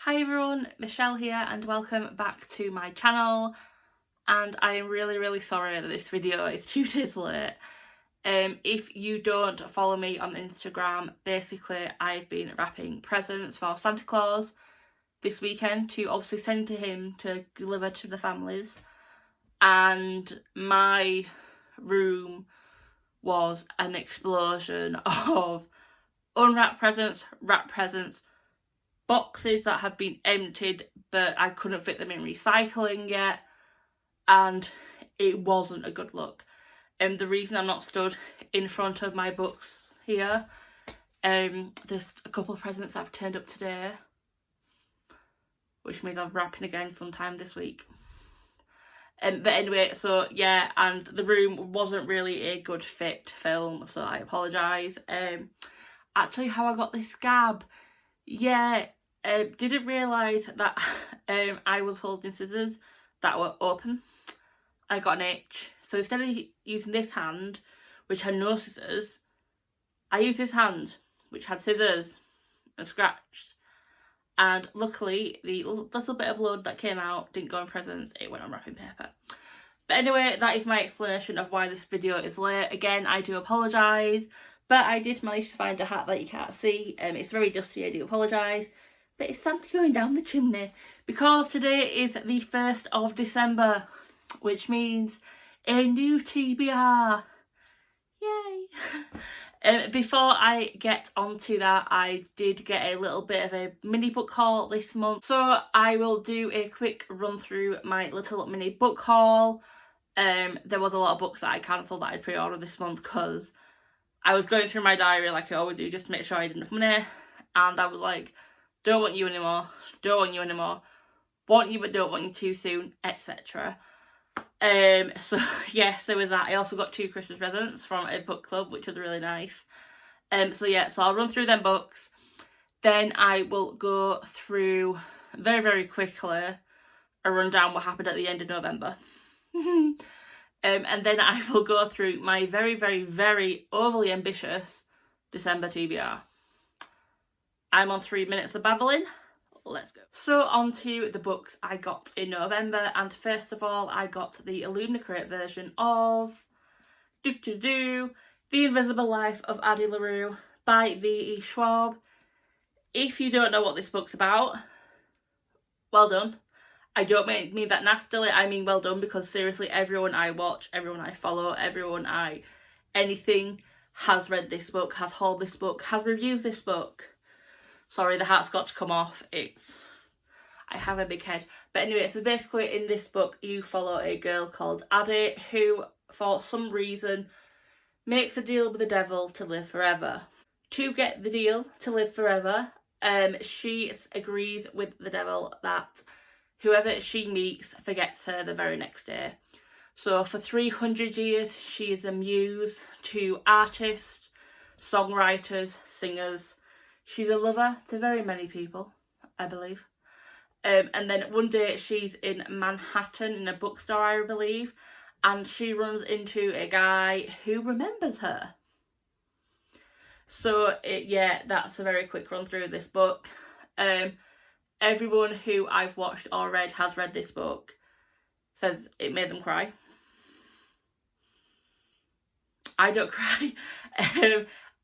Hi everyone, Michelle here and welcome back to my channel, and I am really sorry that this video is 2 days late. If you don't follow me on Instagram, basically I've been wrapping presents for Santa Claus this weekend to obviously send to him to deliver to the families, and my room was an explosion of unwrapped presents, wrapped presents, boxes that have been emptied but I couldn't fit them in recycling yet, and it wasn't a good look. And the reason I'm not stood in front of my books here, there's a couple of presents that have turned up today, which means I'm wrapping again sometime this week. But anyway, so yeah, and the room wasn't really a good fit to film, so I apologise. Actually, how I got this scab, didn't realise that I was holding scissors that were open. I got an itch, so instead of using this hand, which had no scissors, I used this hand, which had scissors and scratched. And luckily, the little bit of blood that came out didn't go on presents, it went on wrapping paper. But anyway, that is my explanation of why this video is late. Again, I do apologise, but I did manage to find a hat that you can't see. It's very dusty, I do apologise. But it's Santa going down the chimney, because today is the 1st of December, which means a new TBR. Yay! Before I get onto that, I did get a little bit of a mini book haul this month, so I will do a quick run through my little mini book haul. There was a lot of books that I cancelled that I pre-ordered this month because I was going through my diary like I always do just to make sure I had enough money, and I was like, don't want you anymore, don't want you anymore, want you but don't want you too soon, etc. So yes, there was that. I also got 2 Christmas presents from a book club, which was really nice. So I'll run through them books, then I will go through very quickly a rundown what happened at the end of November. And then I will go through my very overly ambitious December TBR. I'm on 3 minutes of babbling. Let's go. So on to the books I got in November, and first of all I got the Illuminate version of The Invisible Life of Addie LaRue by V.E. Schwab. If you don't know what this book's about, well done. I don't mean that nastily, I mean well done, because seriously everyone I watch, everyone I follow, anything has read this book, has hauled this book, has reviewed this book. Sorry, the hat's got to come off. I have a big head. But anyway, so basically in this book you follow a girl called Addie who, for some reason, makes a deal with the devil to live forever. To get the deal to live forever, she agrees with the devil that whoever she meets forgets her the very next day. So for 300 years she is a muse to artists, songwriters, singers. She's a lover to very many people, I believe. And then one day she's in Manhattan in a bookstore, I believe, and she runs into a guy who remembers her. So that's a very quick run through of this book. Everyone who I've watched or read has read this book says it made them cry. I don't cry.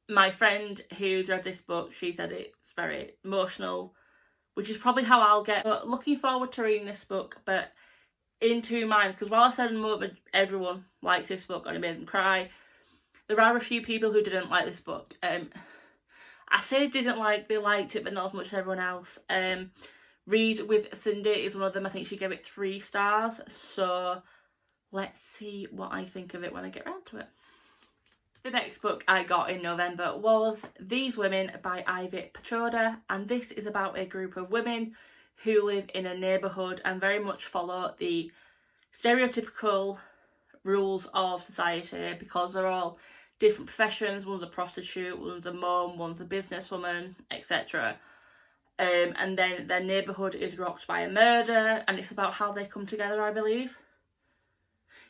My friend who's read this book, she said it's very emotional, which is probably how I'll get. But looking forward to reading this book, but in 2 minds, because while I said everyone likes this book and it made them cry, there are a few people who didn't like this book. I say they liked it, but not as much as everyone else. Read with Cindy is one of them. I think she gave it 3 stars. So let's see what I think of it when I get around to it. The next book I got in November was These Women by Ivy Pachoda, and this is about a group of women who live in a neighbourhood and very much follow the stereotypical rules of society, because they're all different professions. One's a prostitute, one's a mum, one's a businesswoman, etc. And then their neighbourhood is rocked by a murder, and it's about how they come together, I believe.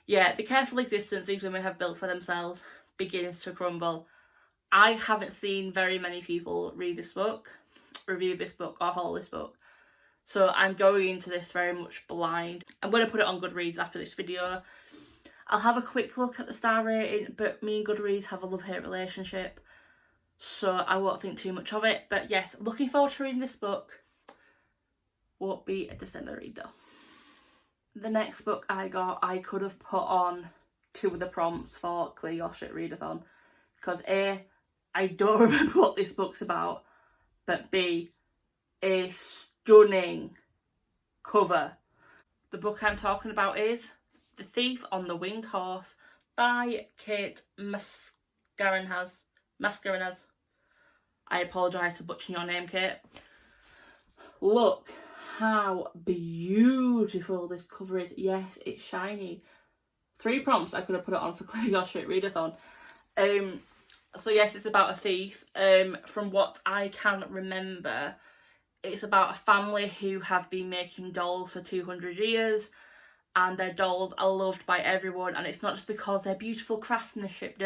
Yeah, the careful existence these women have built for themselves begins to crumble. I haven't seen very many people read this book, review this book, or haul this book. So I'm going into this very much blind. I'm going to put it on Goodreads after this video. I'll have a quick look at the star rating, but me and Goodreads have a love-hate relationship, so I won't think too much of it. But yes, looking forward to reading this book. Won't be a December read though. The next book I got, I could have put on 2 of the prompts for Clear Your Shit Readathon, because A, I don't remember what this book's about, but B, a stunning cover. The book I'm talking about is The Thief on the Winged Horse by Kate Mascarenhas. I apologise for butchering your name, Kate. Look how beautiful this cover is. Yes, it's shiny. 3 prompts I could have put it on for Clear Your Shit Readathon. So yes, it's about a thief. From what I can remember, it's about a family who have been making dolls for 200 years, and their dolls are loved by everyone, and it's not just because they're beautiful craftsmanship,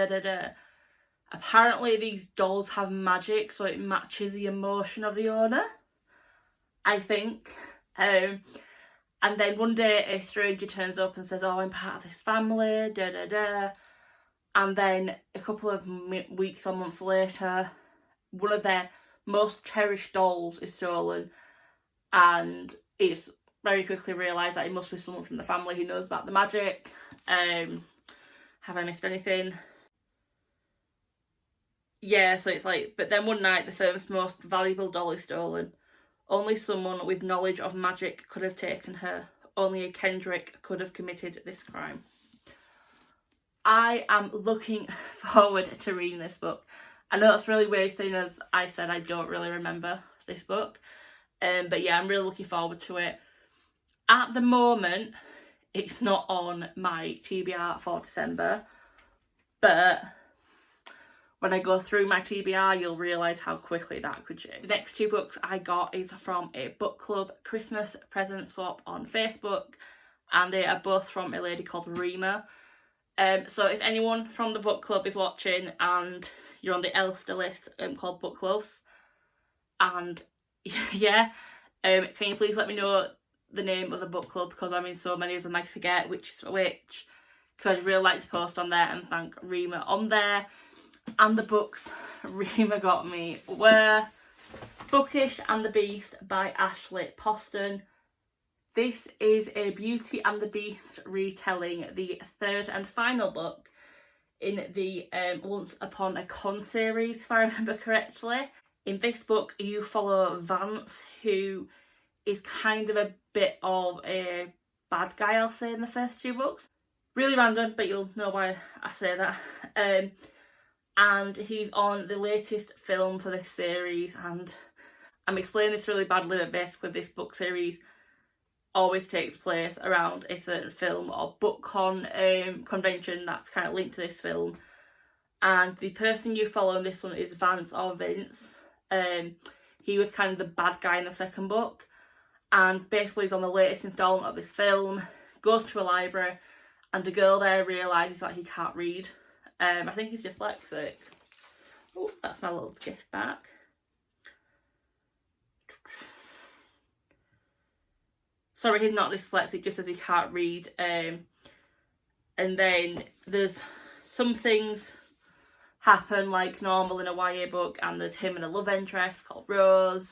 Apparently these dolls have magic, so it matches the emotion of the owner, I think. And then one day a stranger turns up and says, oh, I'm part of this family, and then a couple of weeks or months later, one of their most cherished dolls is stolen, and it's very quickly realised that it must be someone from the family who knows about the magic. Have I missed anything? Yeah, so it's like, but then one night the firm's most valuable doll is stolen. Only someone with knowledge of magic could have taken her. Only a Kendrick could have committed this crime. I am looking forward to reading this book. I know it's really weird, seeing as I said I don't really remember this book. But yeah, I'm really looking forward to it. At the moment, it's not on my TBR for December, but when I go through my TBR, you'll realise how quickly that could change. The next 2 books I got is from a book club Christmas present swap on Facebook, and they are both from a lady called Rima. So if anyone from the book club is watching and you're on the Elster list called Book Clubs, and yeah, can you please let me know the name of the book club, because I'm in so many of them I forget which is which, because I'd really like to post on there and thank Rima on there. And the books Rima got me were Bookish and the Beast by Ashley Poston. This is a Beauty and the Beast retelling, the 3rd and final book in the Once Upon a Con series, if I remember correctly. In this book you follow Vance, who is kind of a bit of a bad guy, I'll say, in the first 2 books. Really random, but you'll know why I say that. And he's on the latest film for this series, and I'm explaining this really badly, but basically this book series always takes place around a certain film or book convention that's kind of linked to this film. And the person you follow in this one is Vance or Vince. He was kind of the bad guy in the 2nd book, and basically he's on the latest instalment of this film, goes to a library, and the girl there realises that he can't read. I think he's dyslexic. Oh, that's my little gift back. Sorry, he's not dyslexic, just as he can't read. And then there's some things happen like normal in a YA book, and there's him and a love interest called Rose.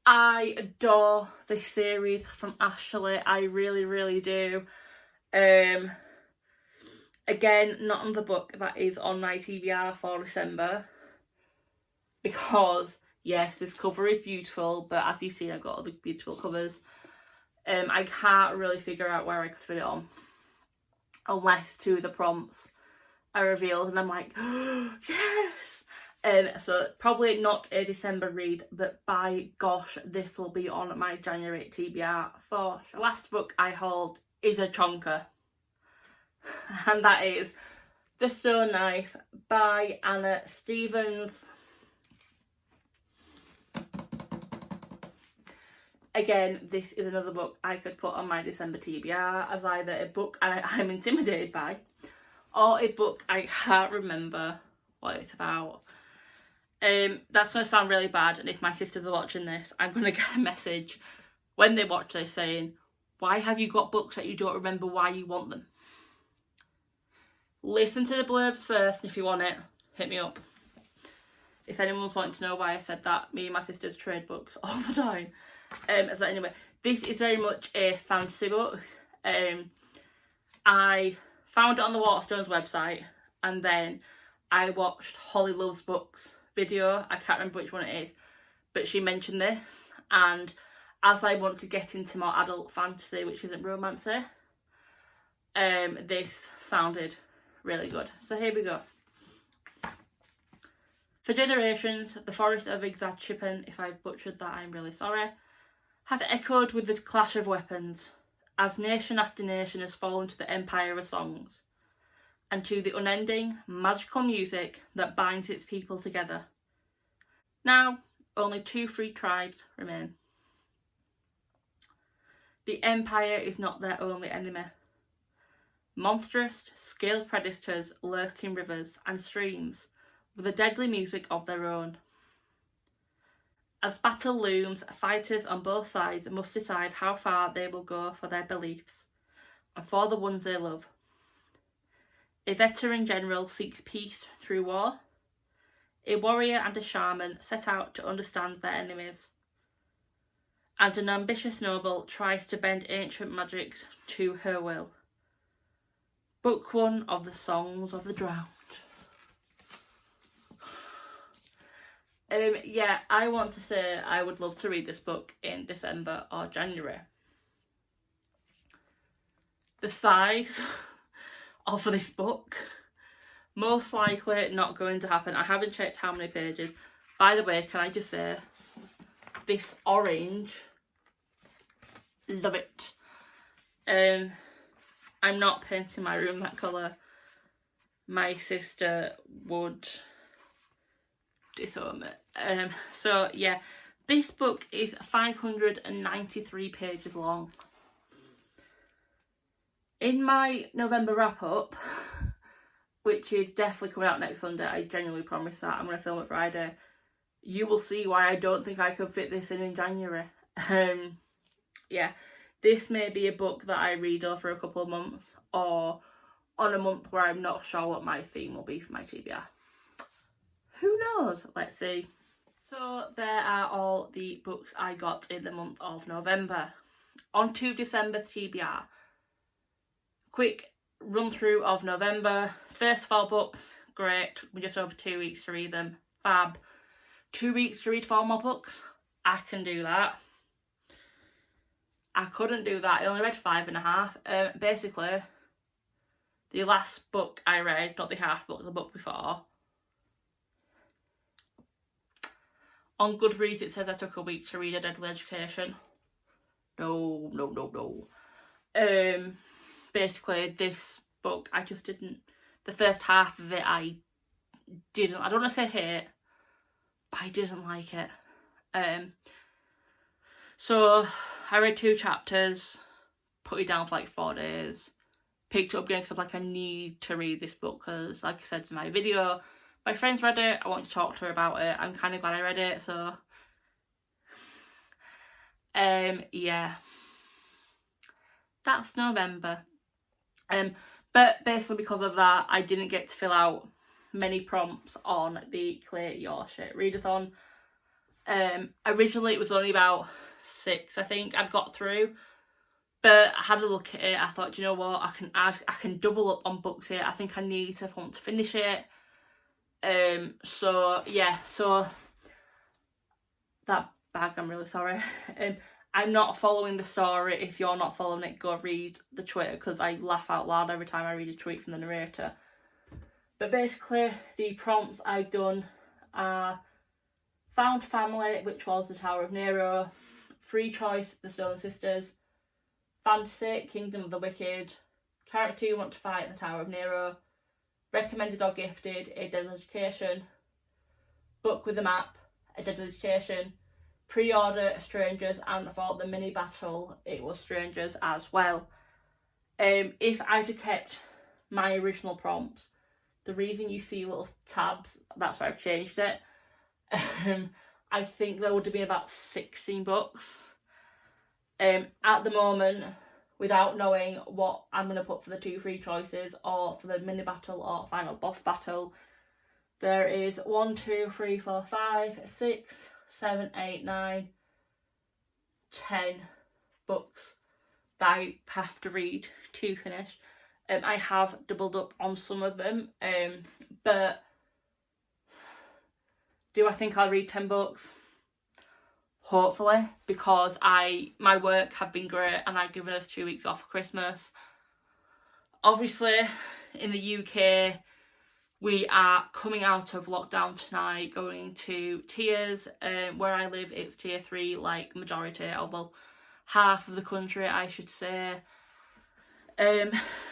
I adore this series from Ashley. I really, really do. Again, not on the book that is on my TBR for December, because yes, this cover is beautiful, but as you've seen, I've got other beautiful covers. I can't really figure out where I could put it on, unless 2 of the prompts are revealed, and I'm like, oh, yes! So probably not a December read, but by gosh, this will be on my January TBR for sure. The last book I hold is a chonker, and that is The Stone Knife by Anna Stevens. Again, this is another book I could put on my December TBR as either a book I'm intimidated by, or a book I can't remember what it's about. That's going to sound really bad, and if my sisters are watching this, I'm going to get a message when they watch this saying, why have you got books that you don't remember why you want them? Listen to the blurbs first, and if you want it, hit me up. If anyone's wanting to know why I said that, me and my sisters trade books all the time. So anyway, this is very much a fantasy book. I found it on the Waterstones website, and then I watched Holly Loves Books video. I can't remember which one it is, but she mentioned this, and as I want to get into more adult fantasy, which isn't romancy, this sounded really good. So here we go. For generations, the forests of Exadshippen, if I've butchered that, I'm really sorry, have echoed with the clash of weapons, as nation after nation has fallen to the empire of songs, and to the unending, magical music that binds its people together. Now, only 2 free tribes remain. The empire is not their only enemy. Monstrous, scaled predators lurk in rivers and streams with a deadly music of their own. As battle looms, fighters on both sides must decide how far they will go for their beliefs and for the ones they love. A veteran general seeks peace through war. A warrior and a shaman set out to understand their enemies. And an ambitious noble tries to bend ancient magics to her will. Book 1 of the Songs of the Drowned. Yeah, I want to say I would love to read this book in December or January. The size of this book, most likely not going to happen. I haven't checked how many pages. By the way, can I just say, this orange, love it. I'm not painting my room that colour. My sister would disown it. So yeah, this book is 593 pages long. In my November wrap up, which is definitely coming out next Sunday, I genuinely promise that, I'm going to film it Friday, you will see why I don't think I could fit this in January. Yeah, this may be a book that I read over a couple of months, or on a month where I'm not sure what my theme will be for my TBR. Who knows? Let's see. So there are all the books I got in the month of November. On to December's TBR. Quick run through of November. First 4 books, great. We're just over 2 weeks to read them. Fab. 2 weeks to read 4 more books. I can do that. I couldn't do that. I only read 5.5. Basically, the last book I read, not the half book, the book before, on Goodreads it says I took a week to read A Deadly Education. No. Basically, this book, I just didn't, the first half of it I don't want to say hate, but I didn't like it. So I read 2 chapters, put it down for like 4 days, picked it up again because I'm like, I need to read this book because, like I said in my video, my friend's read it, I want to talk to her about it, I'm kind of glad I read it, so yeah, that's November. But basically because of that, I didn't get to fill out many prompts on the Clear Your Shit readathon. Originally it was only about 6, I think, I'd got through, but I had a look at it, I thought, do you know what, I can double up on books here, I think I need to want to finish it. So yeah, so that bag, I'm really sorry. I'm not following the story. If you're not following it, go read the Twitter because I laugh out loud every time I read a tweet from the narrator. But basically, the prompts I've done are Found Family, which was The Tower of Nero, Free Choice, The Stone Sisters, Fantasy, Kingdom of the Wicked, Character You Want to Fight, The Tower of Nero, Recommended or Gifted, A Deadly Education, Book with a Map, A Deadly Education, Pre-order Strangers, and for the mini battle it was Strangers as well. If I'd have kept my original prompts, the reason you see little tabs, that's why I've changed it. I think there would have been about 16 books. At the moment, without knowing what I'm going to put for the 2 free choices or for the mini battle or final boss battle, there is 1, 2, 3, 4, 5, 6, 7, 8, 9, 10 books that I have to read to finish. I have doubled up on some of them, but do I think I'll read 10 books? Hopefully, because my work have been great and I've given us 2 weeks off for Christmas. Obviously, in the UK, we are coming out of lockdown tonight, going to tiers. Where I live, it's tier 3, like majority, or well, half of the country, I should say.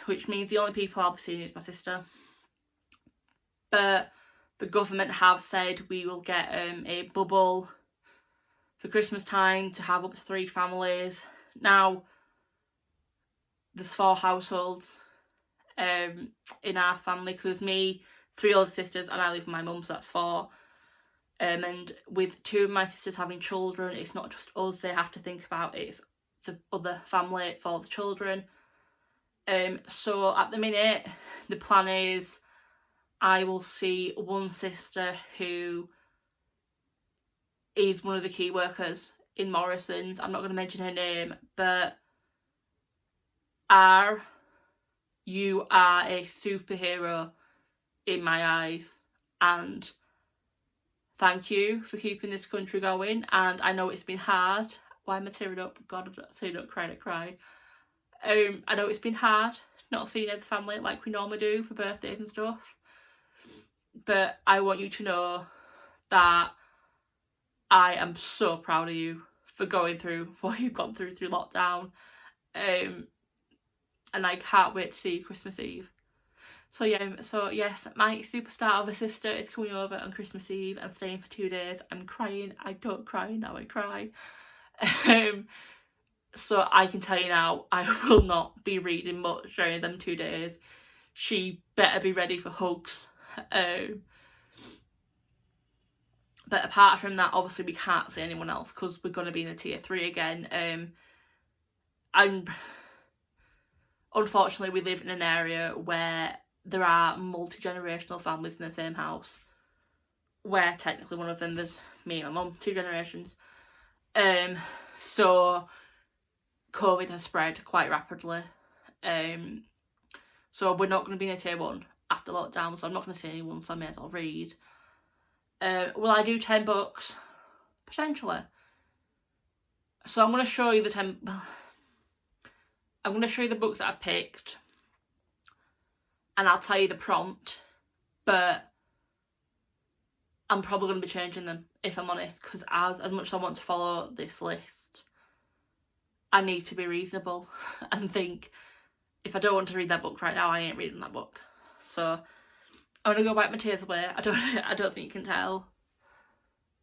Which means the only people I'll be seeing is my sister. But the government have said we will get a bubble for Christmas time to have up to 3 families. Now, there's 4 households in our family, because there's me, 3 older sisters, and I live with my mum, so that's 4. And with 2 of my sisters having children, it's not just us they have to think about, it's the other family for the children. So at the minute, the plan is I will see one sister who is one of the key workers in Morrison's. I'm not going to mention her name, but you are a superhero in my eyes, and thank you for keeping this country going. And I know it's been hard. Why am I tearing up? God, I don't cry. I know it's been hard not seeing the family like we normally do for birthdays and stuff, but I want you to know that I am so proud of you for going through what you've gone through lockdown, and I can't wait to see you Christmas Eve. So yes, my superstar of a sister is coming over on Christmas Eve and staying for 2 days. I'm crying. I don't cry now, I cry. So I can tell you now, I will not be reading much during them 2 days. She better be ready for hugs. But apart from that, obviously we can't see anyone else because we're going to be in a tier 3 again. And unfortunately, we live in an area where there are multi-generational families in the same house, where technically one of them, there's me and my mum, 2 generations. So COVID has spread quite rapidly. So we're not going to be in a tier 1 after lockdown, so I'm not going to see anyone, so I may as well read. Will I do 10 books? Potentially. So I'm going to show you the 10... I'm going to show you the books that I picked, and I'll tell you the prompt, but I'm probably going to be changing them, if I'm honest, because as much as I want to follow this list, I need to be reasonable and think, if I don't want to read that book right now, I ain't reading that book. So I'm gonna go wipe my tears away. I don't think you can tell.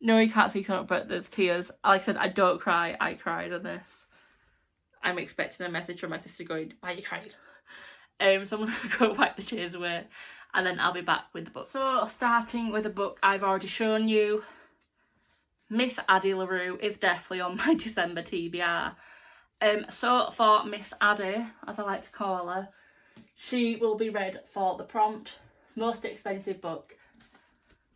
No, you can't see something, but there's tears. Like I said, I don't cry. I cried on this. I'm expecting a message from my sister going, "Why are you crying?" So I'm gonna go wipe the tears away, and then I'll be back with the book. So starting with a book I've already shown you, Miss Addie LaRue is definitely on my December TBR. So for Miss Addie, as I like to call her, she will be read for the prompt, most expensive book.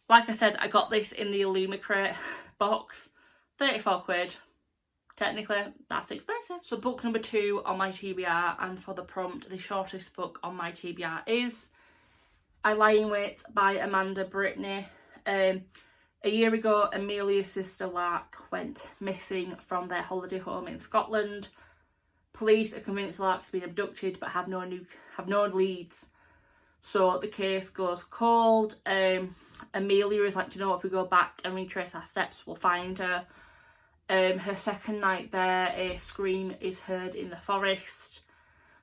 Like I said, I got this in the Illumicrate box, 34 quid. Technically, that's expensive. So book number 2 on my TBR, and for the prompt, the shortest book on my TBR is I Lie in Wait by Amanda Brittany. A year ago, Amelia's sister Lark went missing from their holiday home in Scotland. Police are convinced Lark's been abducted but have no leads. So the case goes cold. Amelia is like, do you know what, if we go back and retrace our steps, we'll find her. Her second night there, a scream is heard in the forest,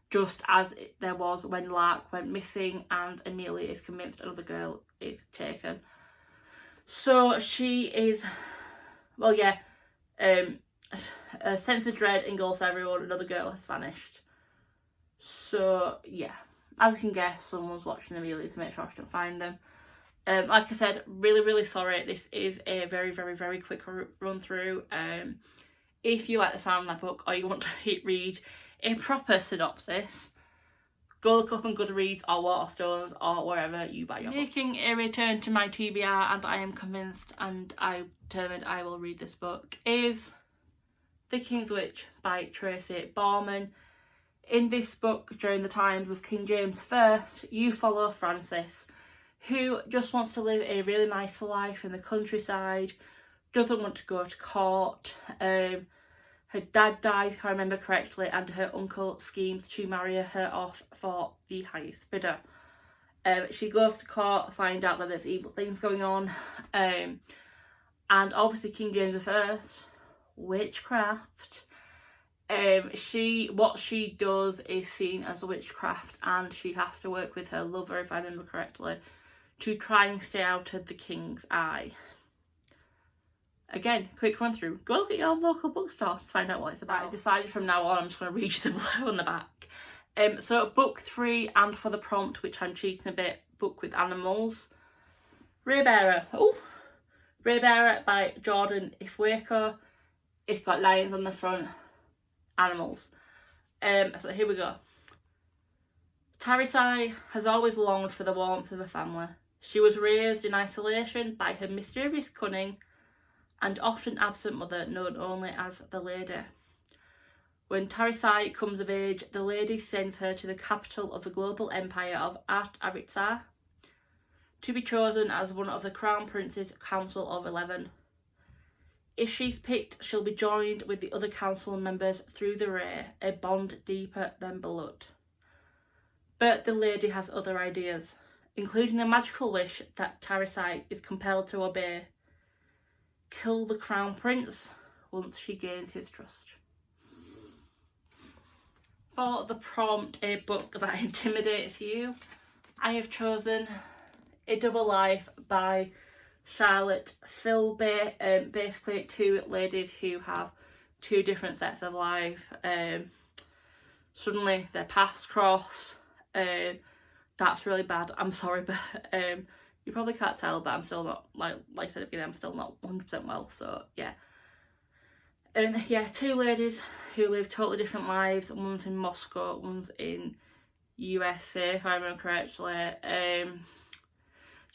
just as there was when Lark went missing, and Amelia is convinced another girl is taken. So she is, well, yeah, a sense of dread engulfs everyone, another girl has vanished. So, yeah, as you can guess, someone's watching Amelia to make sure she don't find them. Like I said, really, really sorry. This is a very, very, very quick run through. if you like the sound of that book or you want to read a proper synopsis, go look up on Goodreads or Waterstones or wherever you buy your book. Making a return to my TBR, and I am convinced and I'm determined I will read this book, is The King's Witch by Tracy Borman. In this book, during the times of King James I, you follow Frances, who just wants to live a really nice life in the countryside, doesn't want to go to court. Her dad dies, if I remember correctly, and her uncle schemes to marry her off for the highest bidder. She goes to court to find out that there's evil things going on. And obviously King James I, witchcraft. What she does is seen as a witchcraft, and she has to work with her lover, if I remember correctly, to try and stay out of the king's eye. Again, quick run through. Go look at your local bookstore to find out what it's about. I decided from now on I'm just going to read you the blurb on the back. So book 3, and for the prompt, which I'm cheating a bit, book with animals. Raybearer. Oh, Raybearer by Jordan Ifweko. It's got lions on the front. Animals. So here we go. Tarisai has always longed for the warmth of a family. She was raised in isolation by her mysterious cunning and often absent mother, known only as the Lady. When Tarisai comes of age, the Lady sends her to the capital of the global empire of At Aritza to be chosen as one of the Crown Prince's Council of 11. If she's picked, she'll be joined with the other council members through the Ray, a bond deeper than blood. But the Lady has other ideas, including a magical wish that Tarisai is compelled to obey. Kill the Crown Prince once she gains his trust. For the prompt, a book that intimidates you, I have chosen A Double Life by Charlotte Philby. Basically 2 ladies who have 2 different sets of life. Suddenly their paths cross. That's really bad. I'm sorry, but you probably can't tell, but I'm still not, like I said at the beginning, I'm still not 100% well, so yeah. Yeah, 2 ladies who live totally different lives. One's in Moscow, one's in USA, if I remember correctly.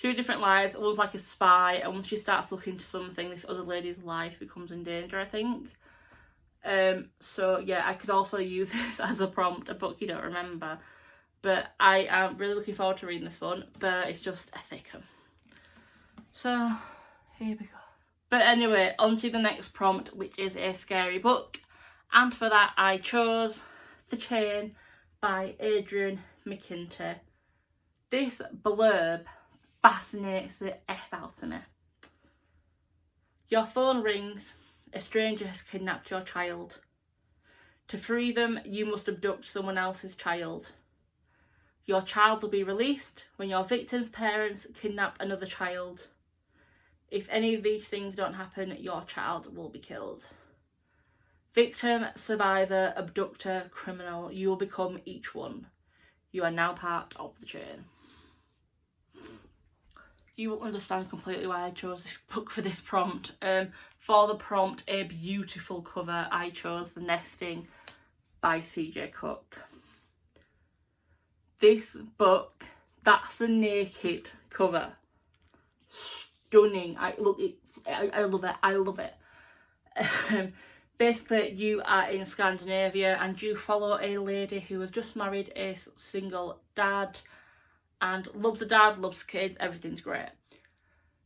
2 different lives. One's like a spy, and once she starts looking to something, this other lady's life becomes in danger, I think. So yeah, I could also use this as a prompt, a book you don't remember. But I am really looking forward to reading this one, but it's just a thick one. So, here we go. But anyway, on to the next prompt, which is a scary book. And for that, I chose The Chain by Adrian McKinty. This blurb fascinates the F out of me. Your phone rings. A stranger has kidnapped your child. To free them, you must abduct someone else's child. Your child will be released when your victim's parents kidnap another child. If any of these things don't happen, your child will be killed. Victim, survivor, abductor, criminal, you will become each one. You are now part of the chain. You will understand completely why I chose this book for this prompt. For the prompt, a beautiful cover, I chose The Nesting by CJ Cook. This book, that's a naked cover. Stunning. I love it. I love it. Basically, you are in Scandinavia and you follow a lady who has just married a single dad and loves the dad, loves kids, everything's great.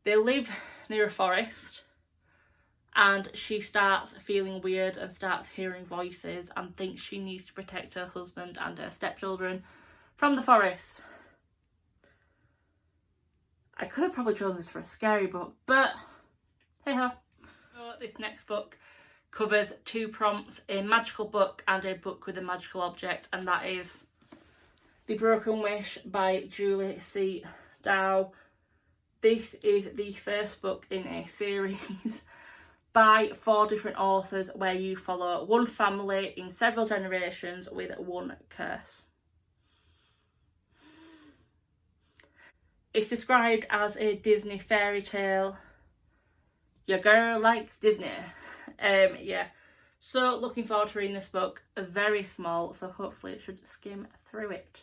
They live near a forest and she starts feeling weird and starts hearing voices and thinks she needs to protect her husband and her stepchildren from the forest. I could have probably chosen this for a scary book, but hey ho. So this next book covers 2 prompts, a magical book and a book with a magical object, and that is The Broken Wish by Julie C. Dow. This is the first book in a series by 4 different authors where you follow one family in several generations with one curse. It's described as a Disney fairy tale. Your girl likes Disney. Yeah. So looking forward to reading this book. Very small, so hopefully it should skim through it.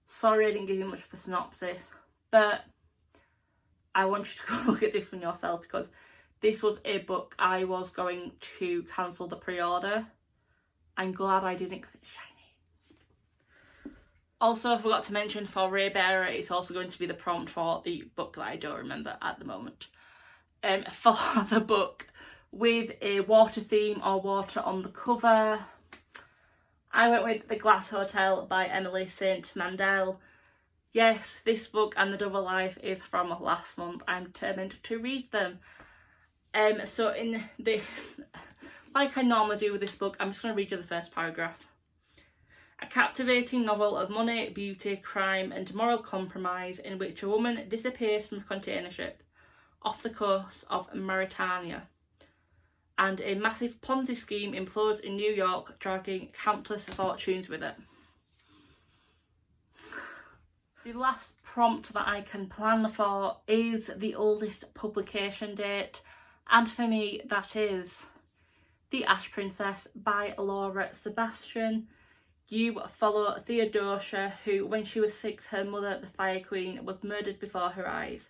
Sorry I didn't give you much of a synopsis, but I want you to go look at this one yourself, because this was a book I was going to cancel the pre-order. I'm glad I didn't, because it's shiny. Also, I forgot to mention, for Ray Bearer, it's also going to be the prompt for the book that I don't remember at the moment. For the book with a water theme or water on the cover, I went with The Glass Hotel by Emily St. Mandel. Yes, this book and The Double Life is from last month. I'm determined to read them. So in the, like I normally do with this book, I'm just going to read you the first paragraph. A captivating novel of money, beauty, crime and moral compromise in which a woman disappears from a container ship off the coast of Mauritania and a massive Ponzi scheme implodes in New York, dragging countless fortunes with it. The last prompt that I can plan for is the oldest publication date, and for me that is The Ash Princess by Laura Sebastian. You follow Theodosia, who, when she was 6, her mother, the Fire Queen, was murdered before her eyes.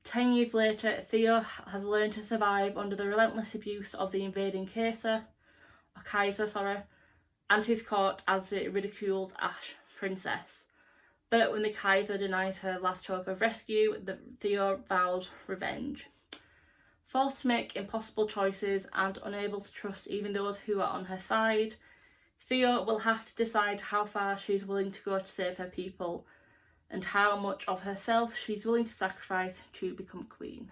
10 years later, Theo has learned to survive under the relentless abuse of the invading Kaiser, and his court as the ridiculed Ash Princess. But when the Kaiser denies her last hope of rescue, Theo vows revenge. Forced to make impossible choices and unable to trust even those who are on her side, Theo will have to decide how far she's willing to go to save her people, and how much of herself she's willing to sacrifice to become queen.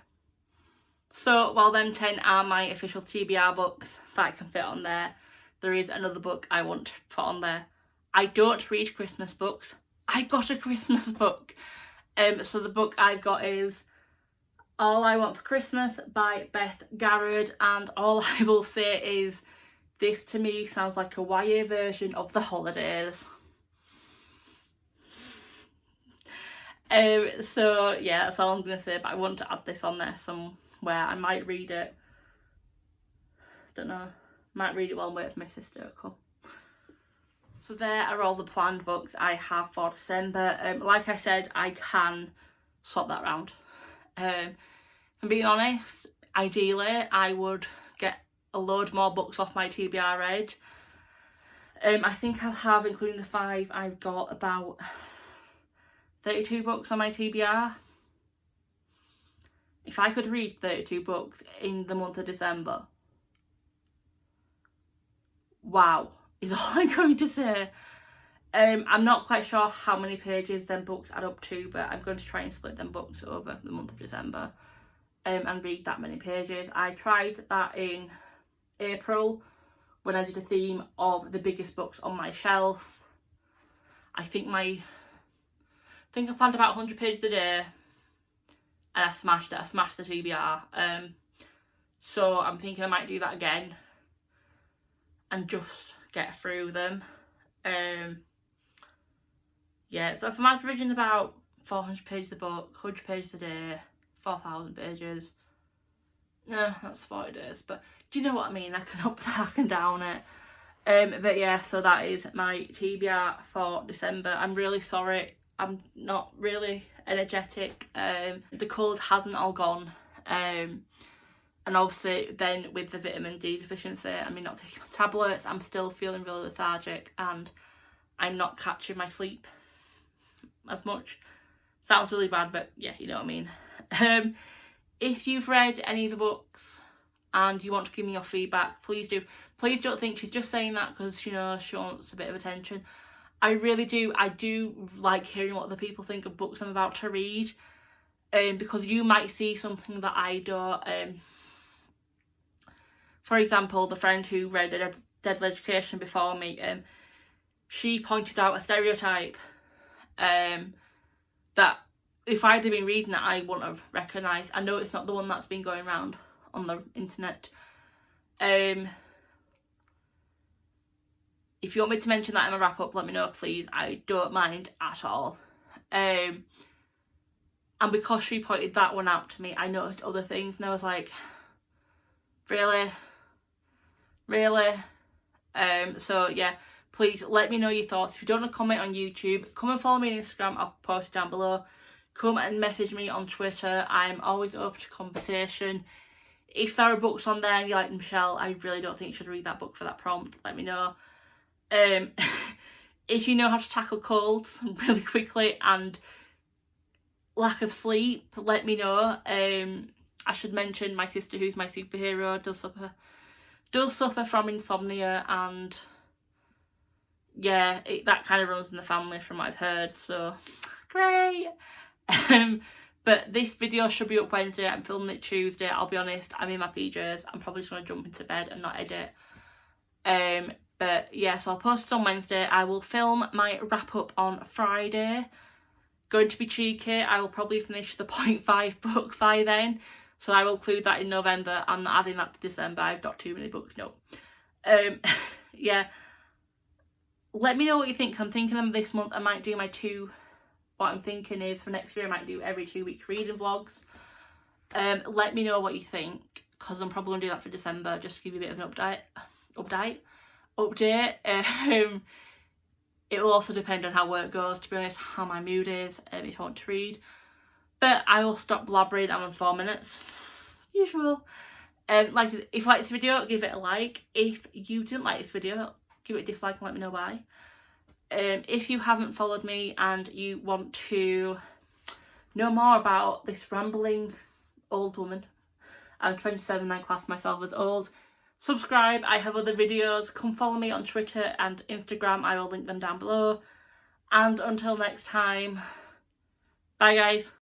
So while them 10 are my official TBR books that can fit on there, there is another book I want to put on there. I don't read Christmas books. I got a Christmas book. So the book I've got is All I Want for Christmas by Beth Garrard, and all I will say is this to me sounds like a YA version of The Holidays. So yeah, that's all I'm going to say, but I want to add this on there somewhere. I might read it. Don't know. Might read it while I'm waiting for my sister to come. So there are all the planned books I have for December. Like I said, I can swap that round. If I'm being honest, ideally I would get a load more books off my TBR read. I think I'll have, including the 5 I've got, about 32 books on my TBR. If I could read 32 books in the month of December, wow, is all I'm going to say. I'm not quite sure how many pages them books add up to, but I'm going to try and split them books over the month of December and read that many pages. I tried that in April when I did a theme of the biggest books on my shelf. I think I planned about 100 pages a day, and I smashed it. I smashed the TBR. So I'm thinking I might do that again and just get through them. Yeah, so if I'm averaging about 400 pages a book, 100 pages a day, 4,000 pages, no, that's 40 days, but do you know what I mean? I can up that, I can down it. But yeah, so that is my TBR for December. I'm really sorry, I'm not really energetic. The cold hasn't all gone, and obviously then with the vitamin D deficiency, I mean, not taking my tablets, I'm still feeling really lethargic and I'm not catching my sleep as much. Sounds really bad, but yeah, you know what I mean. If you've read any of the books and you want to give me your feedback, please do. Please don't think she's just saying that because, you know, she wants a bit of attention. I really do. I do like hearing what other people think of books I'm about to read, because you might see something that I don't. For example, the friend who read Deadly Education before me, she pointed out a stereotype that if I'd have been reading it, I wouldn't have recognised. I know it's not the one that's been going around on the internet. If you want me to mention that in my wrap up, let me know, please. I don't mind at all. And because she pointed that one out to me, I noticed other things and I was like, really? really. So yeah, please let me know your thoughts. If you don't want to comment on YouTube, come and follow me on Instagram. I'll post it down below. Come and message me on Twitter. I'm always open to conversation. If there are books on there and you're like, Michelle, I really don't think you should read that book for that prompt, let me know. If you know how to tackle colds really quickly and lack of sleep, let me know. I should mention my sister, who's my superhero, does suffer from insomnia, and yeah, that kind of runs in the family from what I've heard, so great. But this video should be up Wednesday. I'm filming it Tuesday. I'll be honest, I'm in my PJs. I'm probably just going to jump into bed and not edit. But yeah, so I'll post it on Wednesday. I will film my wrap up on Friday. Going to be cheeky, I will probably finish the 0.5 book by then. So I will include that in November. I'm not adding that to December. I've got too many books, no. Yeah. Let me know what you think. I'm thinking of this month I might do my what I'm thinking is for next year I might do every 2 week reading vlogs. Let me know what you think, because I'm probably going to do that for December, just to give you a bit of an update. It will also depend on how work goes, to be honest, how my mood is, if I want to read. But I will stop blabbering. I'm on 4 minutes. Usual. Like I said, if you like this video, give it a like. If you didn't like this video, give it a dislike and let me know why. If you haven't followed me and you want to know more about this rambling old woman, I'm 27 and I class myself as old, subscribe. I have other videos. Come follow me on Twitter and Instagram. I will link them down below. And until next time, bye guys.